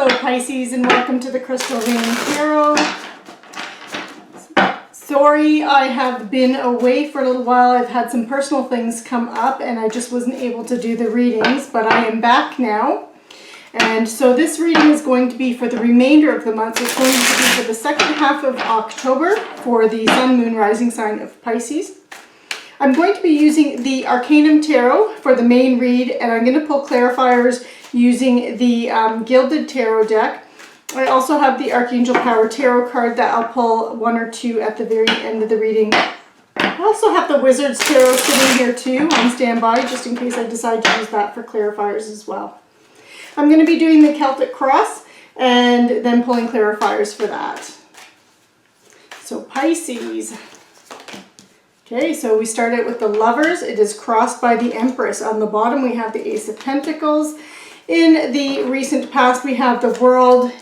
Hello Pisces, and welcome to the Crystal Reading Tarot. Sorry I have been away for a little while. I've had some personal things come up and I just wasn't able to do the readings, but I am back now. And so this reading is going to be for the remainder of the month. It's going to be for the second half of October for the Sun, Moon, Rising sign of Pisces. I'm going to be using the Arcanum Tarot for the main read, and I'm going to pull clarifiers using the Gilded Tarot deck. I also have the Archangel Tarot card that I'll pull one or two at the very end of the reading. I also have the Wizard's Tarot sitting here too on standby, just in case I decide to use that for clarifiers as well. I'm going to be doing the Celtic Cross and then pulling clarifiers for that. So Pisces. Okay, so we start out with the Lovers. It is crossed by the Empress. On the bottom we have the Ace of Pentacles. In the recent past we have the World.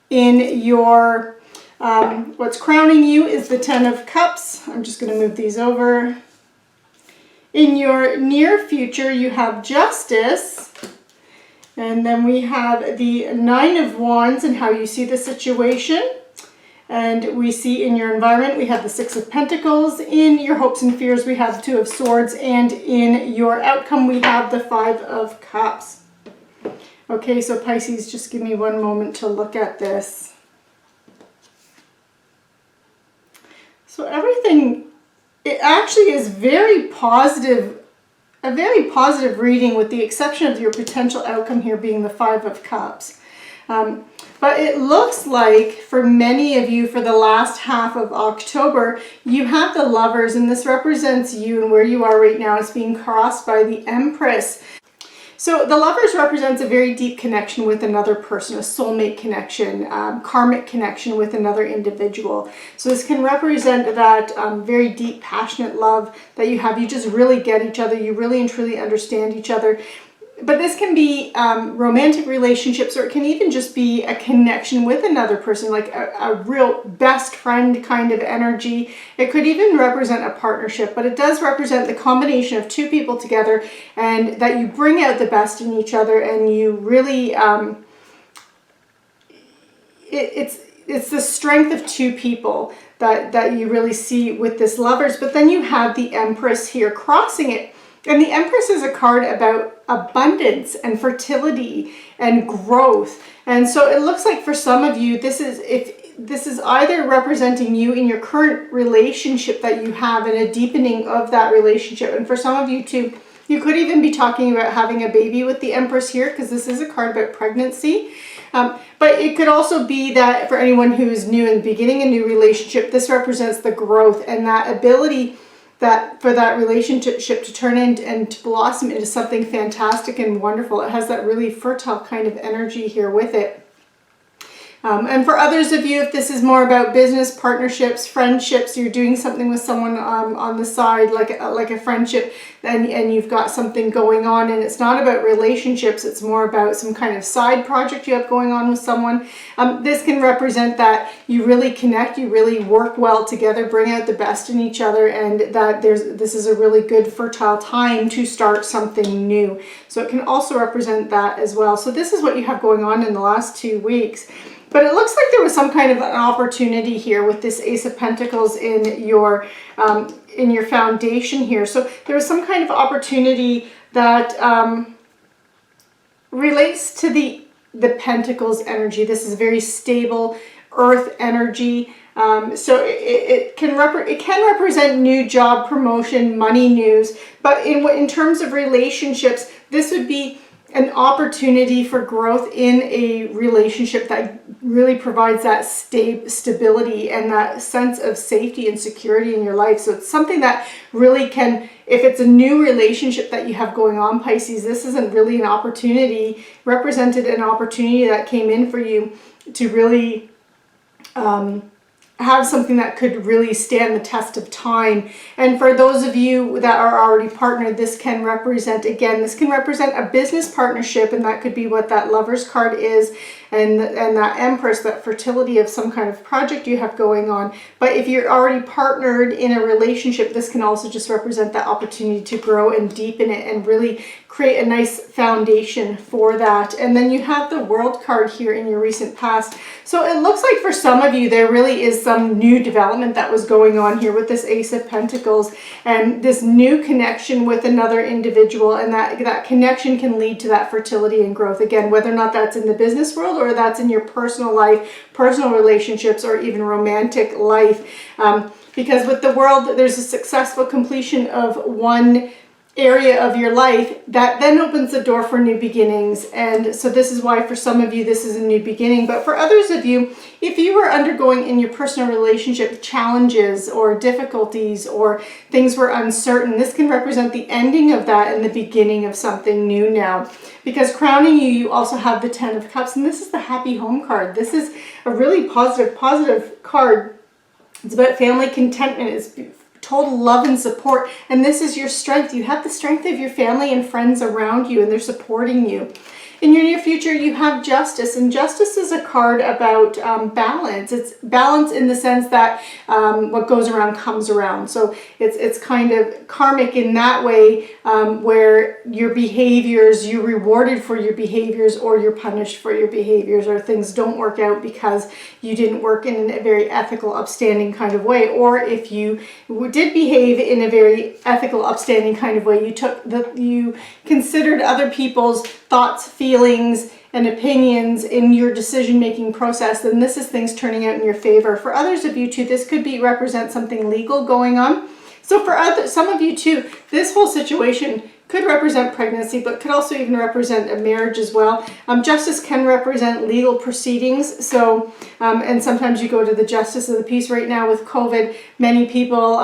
In your, what's crowning you is the Ten of Cups. I'm just going to move these over. In your near future you have Justice. And then we have the Nine of Wands and how you see the situation. And we see in your environment, we have the Six of Pentacles. In your hopes and fears, we have the Two of Swords. And in your outcome, we have the Five of Cups. Okay, so Pisces, just give me one moment to look at this. So everything, it actually is very positive, a very positive reading with the exception of your potential outcome here being the Five of Cups. But it looks like for many of you for the last half of October, you have the Lovers, and this represents you and where you are right now as being crossed by the Empress. So the Lovers represents a very deep connection with another person, a soulmate connection, karmic connection with another individual. So this can represent that very deep, passionate love that you have. You just really get each other. You really and truly understand each other. But this can be romantic relationships, or it can even just be a connection with another person, like a real best friend kind of energy. It could even represent a partnership, but it does represent the combination of two people together and that you bring out the best in each other, and you really, it's the strength of two people that you really see with this Lovers. But then you have the Empress here crossing it. And the Empress is a card about abundance and fertility and growth. And so it looks like for some of you, this is either representing you in your current relationship that you have and a deepening of that relationship. And for some of you too, you could even be talking about having a baby with the Empress here, because this is a card about pregnancy. But it could also be that for anyone who is new and beginning a new relationship, this represents the growth and that ability that for that relationship to turn into and to blossom into something fantastic and wonderful. It has that really fertile kind of energy here with it. And for others of you, if this is more about business, partnerships, friendships, you're doing something with someone on the side, like a friendship, and you've got something going on, and it's not about relationships, it's more about some kind of side project you have going on with someone. This can represent that you really connect, you really work well together, bring out the best in each other, and that this is a really good fertile time to start something new. So it can also represent that as well. So this is what you have going on in the last 2 weeks. But it looks like there was some kind of an opportunity here with this Ace of Pentacles in your foundation here. So there was some kind of opportunity that relates to the Pentacles energy. This is very stable earth energy. So it can represent new job promotion, money news. But in terms of relationships, this would be an opportunity for growth in a relationship that really provides that stability and that sense of safety and security in your life. So it's something that really can, if it's a new relationship that you have going on, Pisces, this isn't really an opportunity, represented an opportunity that came in for you to really have something that could really stand the test of time. And for those of you that are already partnered, this can represent, again, this can represent a business partnership, and that could be what that Lovers card is, and that Empress, that fertility of some kind of project you have going on. But if you're already partnered in a relationship, this can also just represent that opportunity to grow and deepen it and really create a nice foundation for that. And then you have the World card here in your recent past. So it looks like for some of you, there really is some new development that was going on here with this Ace of Pentacles and this new connection with another individual. And that connection can lead to that fertility and growth. Again, whether or not that's in the business world or that's in your personal life, personal relationships, or even romantic life. Because with the World, there's a successful completion of one area of your life that then opens the door for new beginnings. And so this is why for some of you this is a new beginning, but for others of you, if you were undergoing in your personal relationship challenges or difficulties or things were uncertain, this can represent the ending of that and the beginning of something new now. Because crowning you, you also have the Ten of Cups, and this is the Happy Home card. This is a really positive card. It's about family contentment. It's total love and support, and this is your strength. You have the strength of your family and friends around you, and they're supporting you. In your near future, you have Justice, and Justice is a card about balance. It's balance in the sense that what goes around comes around. So it's kind of karmic in that way, where your behaviors, you're rewarded for your behaviors or you're punished for your behaviors, or things don't work out because you didn't work in a very ethical, upstanding kind of way. Or if you did behave in a very ethical, upstanding kind of way, you considered other people's thoughts, feelings, and opinions in your decision-making process, then this is things turning out in your favor. For others of you too, this could represent something legal going on. So for some of you too, this whole situation could represent pregnancy, but could also even represent a marriage as well. Justice can represent legal proceedings. So, and sometimes you go to the Justice of the Peace. Right now with COVID, many people,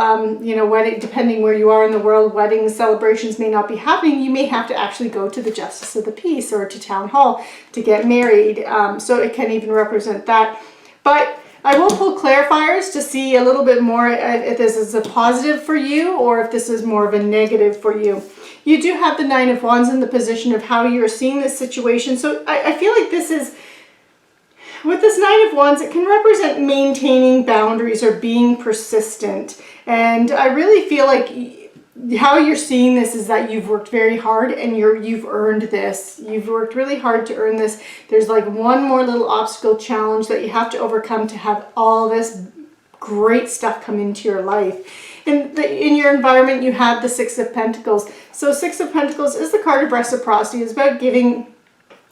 depending where you are in the world, weddings, celebrations may not be happening. You may have to actually go to the Justice of the Peace or to Town Hall to get married. So it can even represent that. But I will pull clarifiers to see a little bit more if this is a positive for you or if this is more of a negative for you. You do have the Nine of Wands in the position of how you're seeing this situation. So I feel like this is, with this Nine of Wands, it can represent maintaining boundaries or being persistent. And I really feel like how you're seeing this is that you've worked very hard and you've earned this. You've worked really hard to earn this. There's like one more little obstacle challenge that you have to overcome to have all this great stuff come into your life. In your environment, you have the Six of Pentacles. So Six of Pentacles is the card of reciprocity. It's about giving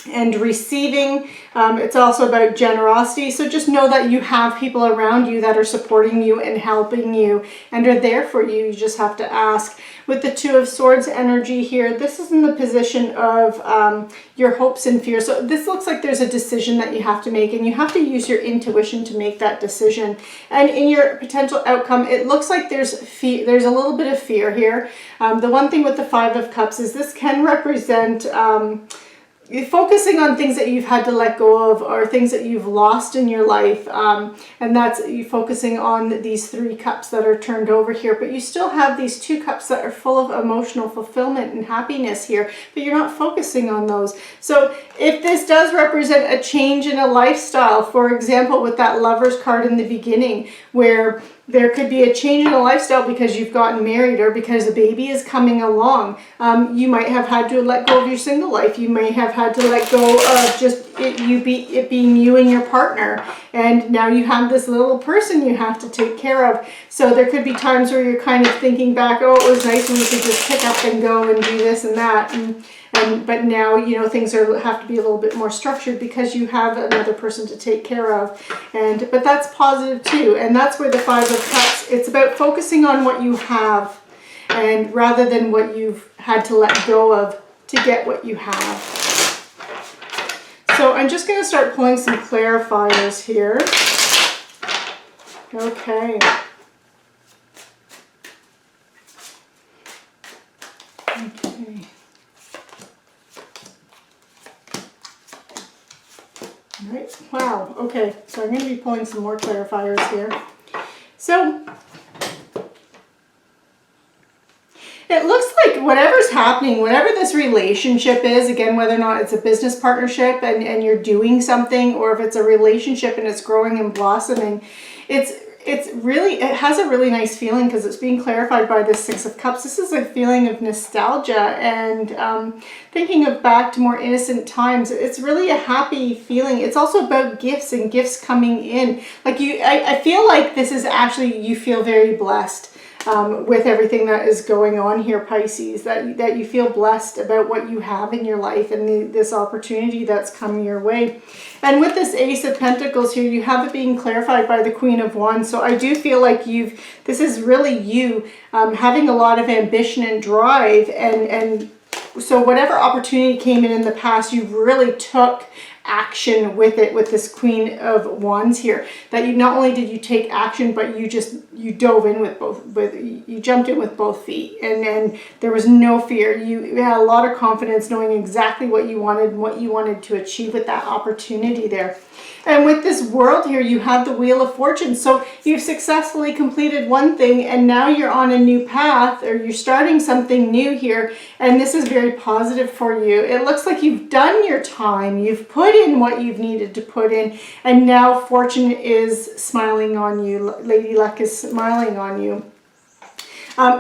and receiving. It's also about generosity. So just know that you have people around you that are supporting you and helping you and are there for you. You just have to ask. With the Two of Swords energy here, this is in the position of your hopes and fears. So this looks like there's a decision that you have to make, and you have to use your intuition to make that decision. And in your potential outcome, it looks like there's a little bit of fear here. The one thing with the Five of Cups is this can represent you're focusing on things that you've had to let go of or things that you've lost in your life. And that's you focusing on these three cups that are turned over here. But you still have these two cups that are full of emotional fulfillment and happiness here, but you're not focusing on those. So if this does represent a change in a lifestyle, for example, with that Lovers card in the beginning, where there could be a change in a lifestyle because you've gotten married or because a baby is coming along. You might have had to let go of your single life. You may have had to let go of just it being you and your partner. And now you have this little person you have to take care of. So there could be times where you're kind of thinking back, oh, it was nice when we could just pick up and go and do this and that. But now, things have to be a little bit more structured because you have another person to take care of. But that's positive too. And that's where the Five of Cups, it's about focusing on what you have and rather than what you've had to let go of to get what you have. So I'm just going to start pulling some clarifiers here. Okay. Okay. All right. Wow. Okay. So I'm going to be pulling some more clarifiers here. So it looks like whatever's happening, whatever this relationship is, again, whether or not it's a business partnership and you're doing something, or if it's a relationship and it's growing and blossoming, it's it has a really nice feeling because it's being clarified by the Six of Cups. This is a feeling of nostalgia and thinking of back to more innocent times. It's really a happy feeling. It's also about gifts and gifts coming in. Like I feel like this is actually, you feel very blessed with everything that is going on here, Pisces, that you feel blessed about what you have in your life and this opportunity that's coming your way. And with this Ace of Pentacles here, you have it being clarified by the Queen of Wands. So I do feel like this is really you having a lot of ambition and drive, and so whatever opportunity came in the past, you really took action with it, with this Queen of Wands here. That you not only did you take action, but you dove in you jumped in with both feet, and there was no fear. You had a lot of confidence, knowing exactly what you wanted and what you wanted to achieve with that opportunity there. And with this World here, you have the Wheel of Fortune. So you've successfully completed one thing, and now you're on a new path, or you're starting something new here. And this is very positive for you. It looks like you've done your time. You've put in what you've needed to put in. And now fortune is smiling on you. Lady Luck is smiling on you.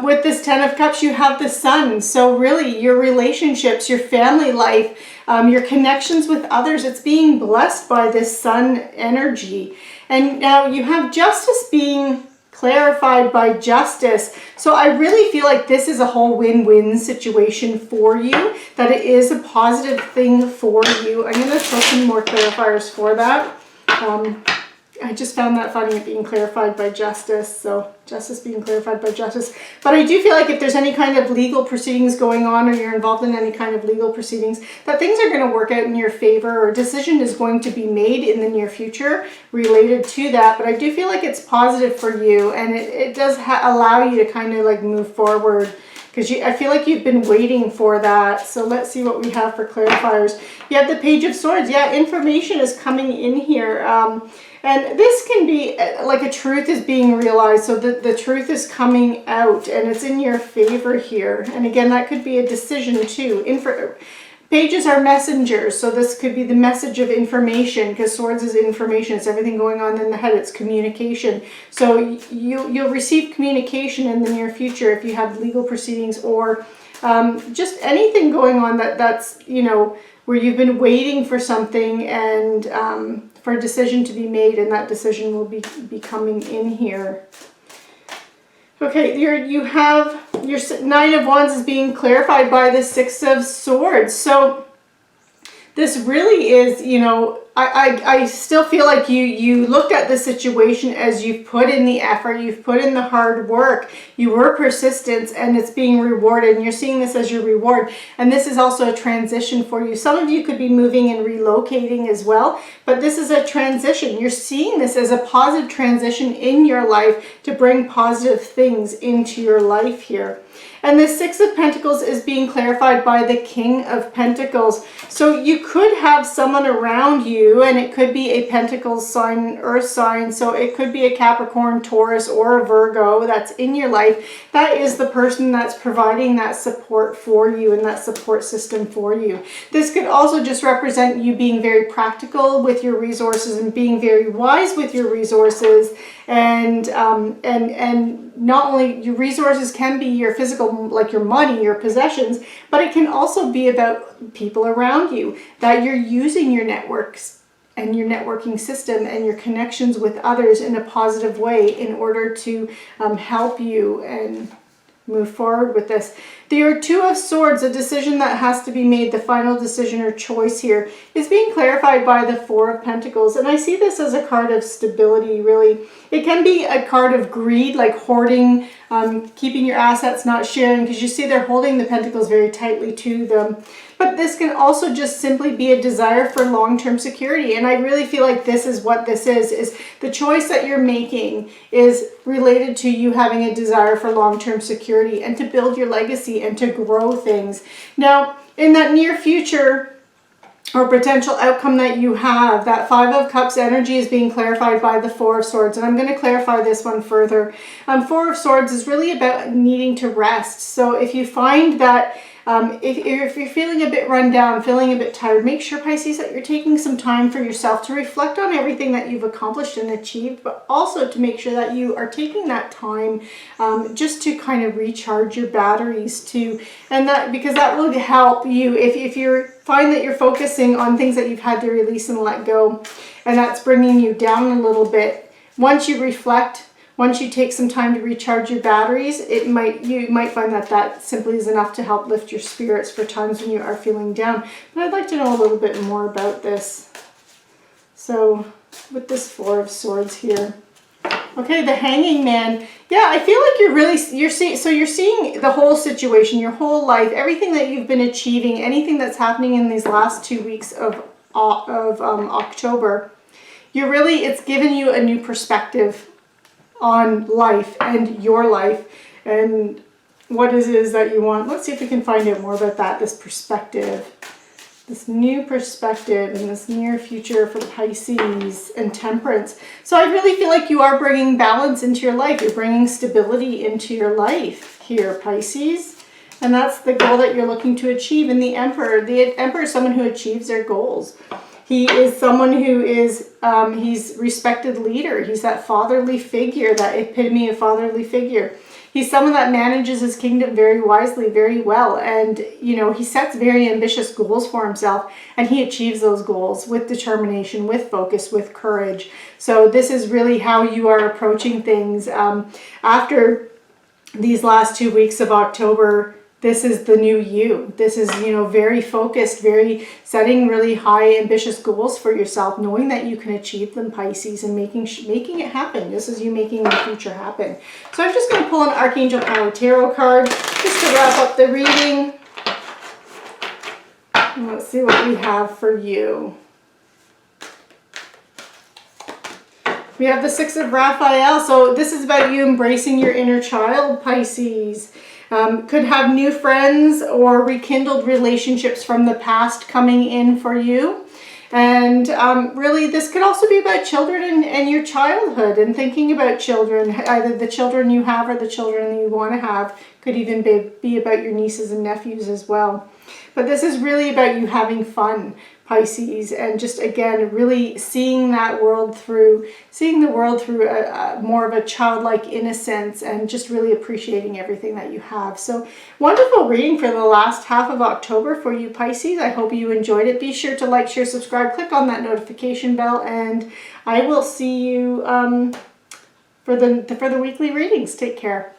With this Ten of Cups, you have the Sun. So really, your relationships, your family life, your connections with others, it's being blessed by this Sun energy. And now you have Justice being clarified by Justice. So I really feel like this is a whole win-win situation for you, that it is a positive thing for you. I'm going to throw some more clarifiers for that. I just found that funny, it being clarified by Justice. So Justice being clarified by Justice. But I do feel like if there's any kind of legal proceedings going on, or you're involved in any kind of legal proceedings, that things are going to work out in your favor, or a decision is going to be made in the near future related to that. But I do feel like it's positive for you, and it does allow you to kind of like move forward, because I feel like you've been waiting for that. So let's see what we have for clarifiers. You have the Page of Swords. Yeah, information is coming in here. And this can be like a truth is being realized. So the truth is coming out, and it's in your favor here. And again, that could be a decision too. Pages are messengers, so this could be the message of information, because Swords is information. It's everything going on in the head. It's communication. So you'll receive communication in the near future if you have legal proceedings, or just anything going on that's, you know, where you've been waiting for something, and for a decision to be made, and that decision will be coming in here. Okay, you have your Nine of Wands is being clarified by the Six of Swords. So this really is, you know, I still feel like you looked at the situation as you've put in the effort, you've put in the hard work, you were persistent, and it's being rewarded, and you're seeing this as your reward. And this is also a transition for you. Some of you could be moving and relocating as well, but this is a transition. You're seeing this as a positive transition in your life to bring positive things into your life here. And the Six of Pentacles is being clarified by the King of Pentacles. So you could have someone around you, and it could be a Pentacles sign, Earth sign. So it could be a Capricorn, Taurus, or a Virgo that's in your life. That is the person that's providing that support for you and that support system for you. This could also just represent you being very practical with your resources and being very wise with your resources. And not only your resources can be your physical, like your money, your possessions, but it can also be about people around you, that you're using your networks and your networking system and your connections with others in a positive way in order to help you and move forward with this. The Two of Swords, a decision that has to be made, the final decision or choice here, is being clarified by the Four of Pentacles. And I see this as a card of stability, really. It can be a card of greed, like hoarding, keeping your assets, not sharing, because you see they're holding the pentacles very tightly to them. But this can also just simply be a desire for long-term security. And I really feel like this is what this is the choice that you're making is related to you having a desire for long-term security and to build your legacy and to grow things. Now, in that near future or potential outcome that you have, that Five of Cups energy is being clarified by the Four of Swords. And I'm going to clarify this one further. Four of Swords is really about needing to rest. So if you find that If you're feeling a bit run down, feeling a bit tired, make sure, Pisces, that you're taking some time for yourself to reflect on everything that you've accomplished and achieved, but also to make sure that you are taking that time just to kind of recharge your batteries because that will help you if you find that you're focusing on things that you've had to release and let go, and that's bringing you down a little bit. Once you reflect, once you take some time to recharge your batteries, you might find that simply is enough to help lift your spirits for times when you are feeling down. But I'd like to know a little bit more about this. So with this Four of Swords here. Okay, the Hanging Man. Yeah, I feel like you're seeing the whole situation, your whole life, everything that you've been achieving, anything that's happening in these last 2 weeks of October. It's given you a new perspective on life and your life and what it is that you want. Let's see if we can find out more about that, this perspective, this new perspective in this near future for Pisces and Temperance. So I really feel like you are bringing balance into your life. You're bringing stability into your life here, Pisces. And that's the goal that you're looking to achieve. And the Emperor is someone who achieves their goals. He is someone who is, he's respected leader. He's that fatherly figure, that epitome of fatherly figure. He's someone that manages his kingdom very wisely, very well. And, he sets very ambitious goals for himself, and he achieves those goals with determination, with focus, with courage. So this is really how you are approaching things. After these last 2 weeks of October, this is the new you. This is, very focused, very setting really high, ambitious goals for yourself, knowing that you can achieve them, Pisces, and making it happen. This is you making the future happen. So I'm just going to pull an Archangel Tarot card just to wrap up the reading. And let's see what we have for you. We have the Six of Raphael. So this is about you embracing your inner child, Pisces. Could have new friends or rekindled relationships from the past coming in for you. And really, this could also be about children and your childhood and thinking about children, either the children you have or the children you want to have. Could even be about your nieces and nephews as well. But this is really about you having fun, Pisces, and just, again, really seeing the world through more of a childlike innocence, and just really appreciating everything that you have. So wonderful reading for the last half of October for you, Pisces. I hope you enjoyed it. Be sure to like, share, subscribe, click on that notification bell, and I will see you for the weekly readings. Take care.